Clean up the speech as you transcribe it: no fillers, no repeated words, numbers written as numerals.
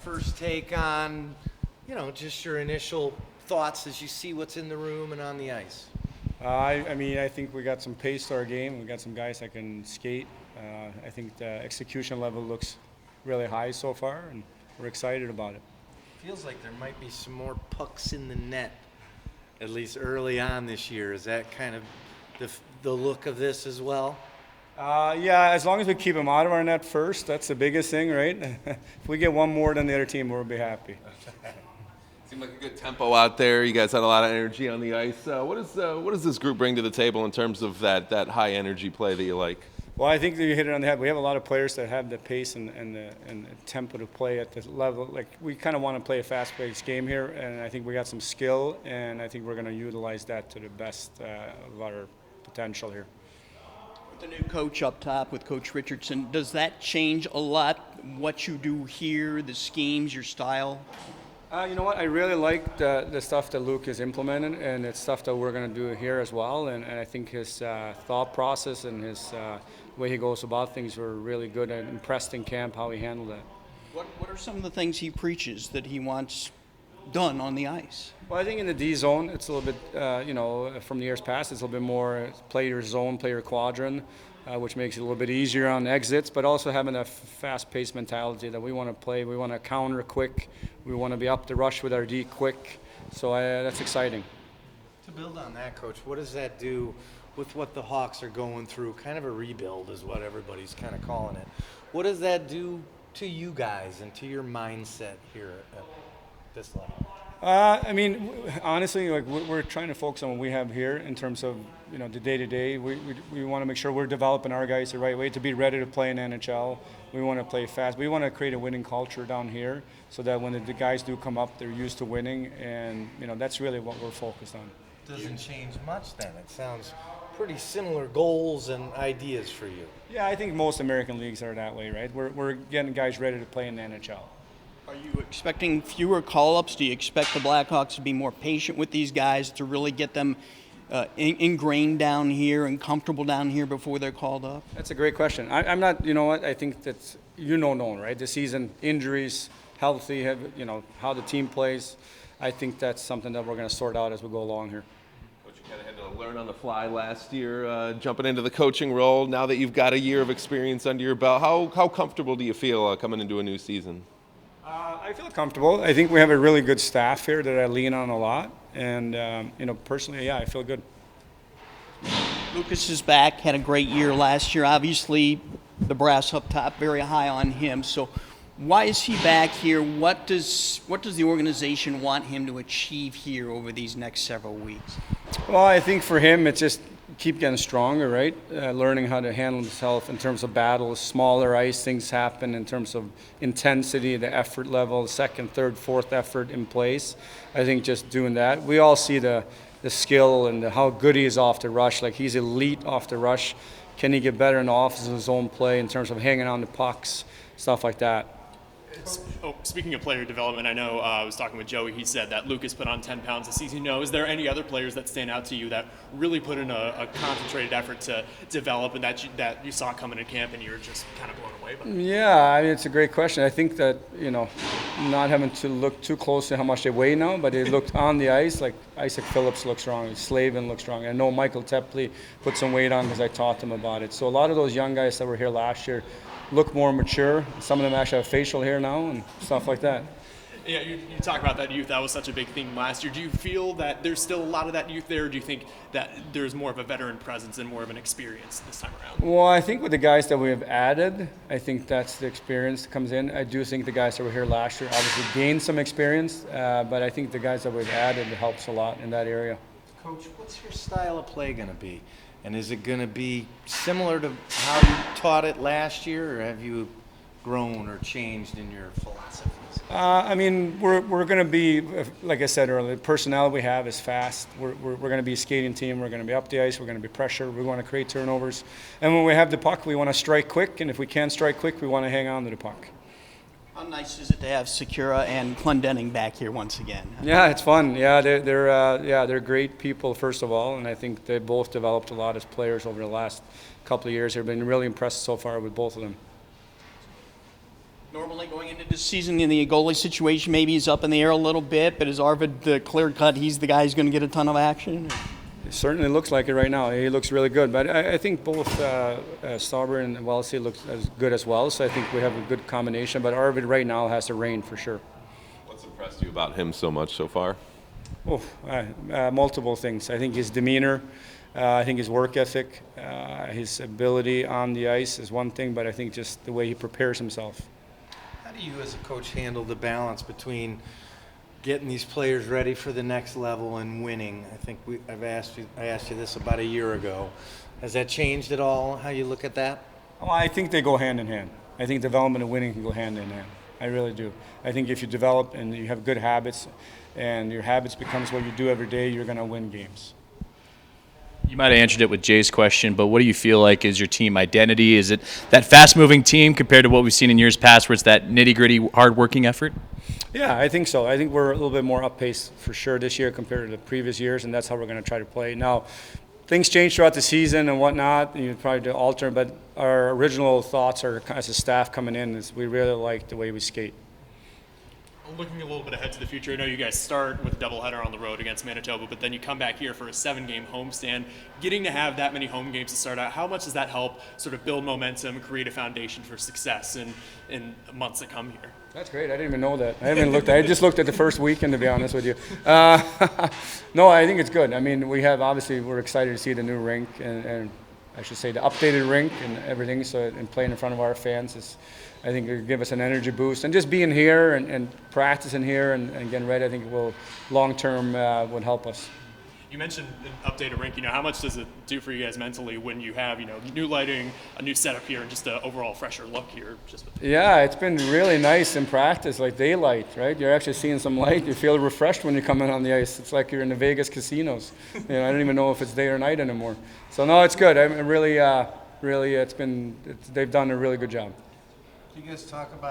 First take on, just your initial thoughts as you see what's in the room and on the ice. I think we got some pace to our game. We got some guys that can skate. I think the execution level looks really high so far, and we're excited about it. Feels like there might be some more pucks in the net, at least early on this year. Is that kind of the look of this as well? Yeah, as long as we keep them out of our net first, that's the biggest thing, right? If we get one more than the other team, we'll be happy. Seemed like a good tempo out there. You guys had a lot of energy on the ice. What does this group bring to the table in terms of that high energy play that you like? Well, I think that you hit it on the head. We have a lot of players that have the pace and the tempo to play at the level. Like, we kind of want to play a fast-paced game here, and I think we got some skill, and I think we're going to utilize that to the best of our potential here. The new coach up top with Coach Richardson, does that change a lot what you do here, the schemes, your style? You know what? I really like the stuff that Luke has implemented, and it's stuff that we're going to do here as well. And I think his thought process and his way he goes about things were really good and impressed in camp how he handled it. What are some of the things he preaches that he wants done on the ice? Well, I think in the Dzone, it's a little bit, from the years past, it's a little bit more play your zone, play your quadrant, which makes it a little bit easier on exits, but also having a fast-paced mentality that we want to play. We want to counter quick. We want to be up the rush with our D quick. So that's exciting. To build on that, Coach, what does that do with what the Hawks are going through? Kind of a rebuild is what everybody's kind of calling it. What does that do to you guys and to your mindset here at this level? Honestly, like we're trying to focus on what we have here in terms of the day-to-day. We want to make sure we're developing our guys the right way to be ready to play in NHL. We want to play fast. We want to create a winning culture down here so that when the guys do come up, they're used to winning, and that's really what we're focused on. Doesn't change much then. It sounds pretty similar goals and ideas for you. Yeah, I think most American leagues are that way, right? We're getting guys ready to play in the NHL. Are you expecting fewer call-ups? Do you expect the Blackhawks to be more patient with these guys to really get them ingrained down here and comfortable down here before they're called up? That's a great question. I'm not, I think that's, known, right? The season, injuries, healthy, how the team plays. I think that's something that we're going to sort out as we go along here. Coach, you kind of had to learn on the fly last year, jumping into the coaching role. Now that you've got a year of experience under your belt, how comfortable do you feel coming into a new season? I feel comfortable. I think we have a really good staff here that I lean on a lot. And, personally, yeah, I feel good. Lucas is back, had a great year last year. Obviously, the brass up top, very high on him. So why is he back here? What does the organization want him to achieve here over these next several weeks? Well, I think for him, it's just keep getting stronger, right? Learning how to handle himself in terms of battles, smaller ice, things happen in terms of intensity, the effort level, second, third, fourth effort in place. I think just doing that. We all see the skill and how good he is off the rush. Like, he's elite off the rush. Can he get better in the office of his own play in terms of hanging on the pucks, stuff like that? Speaking of player development, I know I was talking with Joey. He said that Lucas put on 10 pounds this season. Is there any other players that stand out to you that really put in a concentrated effort to develop and that you saw coming to camp and you were just kind of blown away by? Yeah, it's a great question. I think that, not having to look too closely how much they weigh now, but they looked on the ice, like Isaac Phillips looks strong, Slavin looks strong. I know Michael Tepley put some weight on because I taught him about it. So a lot of those young guys that were here last year look more mature. Some of them actually have facial hair now and stuff like that. Yeah, you talk about that youth. That was such a big thing last year. Do you feel that there's still a lot of that youth there, or do you think that there's more of a veteran presence and more of an experience this time around? Well, I think with the guys that we have added, I think that's the experience that comes in. I do think the guys that were here last year obviously gained some experience, but I think the guys that we've added helps a lot in that area. Coach, what's your style of play going to be? And is it going to be similar to how you taught it last year, or have you grown or changed in your philosophies? We're going to be, like I said earlier, the personnel we have is fast. We're going to be a skating team. We're going to be up the ice. We're going to be pressure. We want to create turnovers. And when we have the puck, we want to strike quick. And if we can't strike quick, we want to hang on to the puck. How nice is it to have Cura and Clendening back here once again? Yeah, it's fun. Yeah, they're great people, first of all, and I think they both developed a lot as players over the last couple of years. I've been really impressed so far with both of them. Normally going into this season in the goalie situation, maybe he's up in the air a little bit, but is Arvid the clear cut? He's the guy who's going to get a ton of action? It certainly looks like it right now. He looks really good. But I think both Sauber and Wellesley look as good as well. So I think we have a good combination. But Arvid right now has the reign for sure. What's impressed you about him so much so far? Oh, multiple things. I think his demeanor, I think his work ethic, his ability on the ice is one thing. But I think just the way he prepares himself. How do you as a coach handle the balance between getting these players ready for the next level and winning? I think I asked you this about a year ago. Has that changed at all, how you look at that? Well, I think they go hand in hand. I think development and winning can go hand in hand. I really do. I think if you develop and you have good habits and your habits becomes what you do every day, you're going to win games. You might have answered it with Jay's question, but what do you feel like is your team identity? Is it that fast-moving team compared to what we've seen in years past where it's that nitty-gritty, hard-working effort? Yeah, I think so. I think we're a little bit more up-paced for sure this year compared to the previous years, and that's how we're going to try to play. Now, things change throughout the season and whatnot, and you probably do alter, but our original thoughts are, as a staff coming in, is we really like the way we skate. Looking a little bit ahead to the future, I know you guys start with a doubleheader on the road against Manitoba, but then you come back here for a 7-game homestand. Getting to have that many home games to start out, how much does that help sort of build momentum, create a foundation for success in months that come here? That's great. I didn't even know that. I haven't looked. I just looked at the first weekend, to be honest with you. No, I think it's good. I mean, we're excited to see the new rink and I should say the updated rink and everything. So and playing in front of our fans is, I think, it'll give us an energy boost. And just being here and practicing here and getting ready, I think will long term would help us. You mentioned an updated rink. How much does it do for you guys mentally when you have, new lighting, a new setup here, and just an overall fresher look here? Yeah, it's been really nice in practice, like daylight, right? You're actually seeing some light. You feel refreshed when you come in on the ice. It's like you're in the Vegas casinos. I don't even know if it's day or night anymore. So no, it's good. I'm really, they've done a really good job. You guys talk about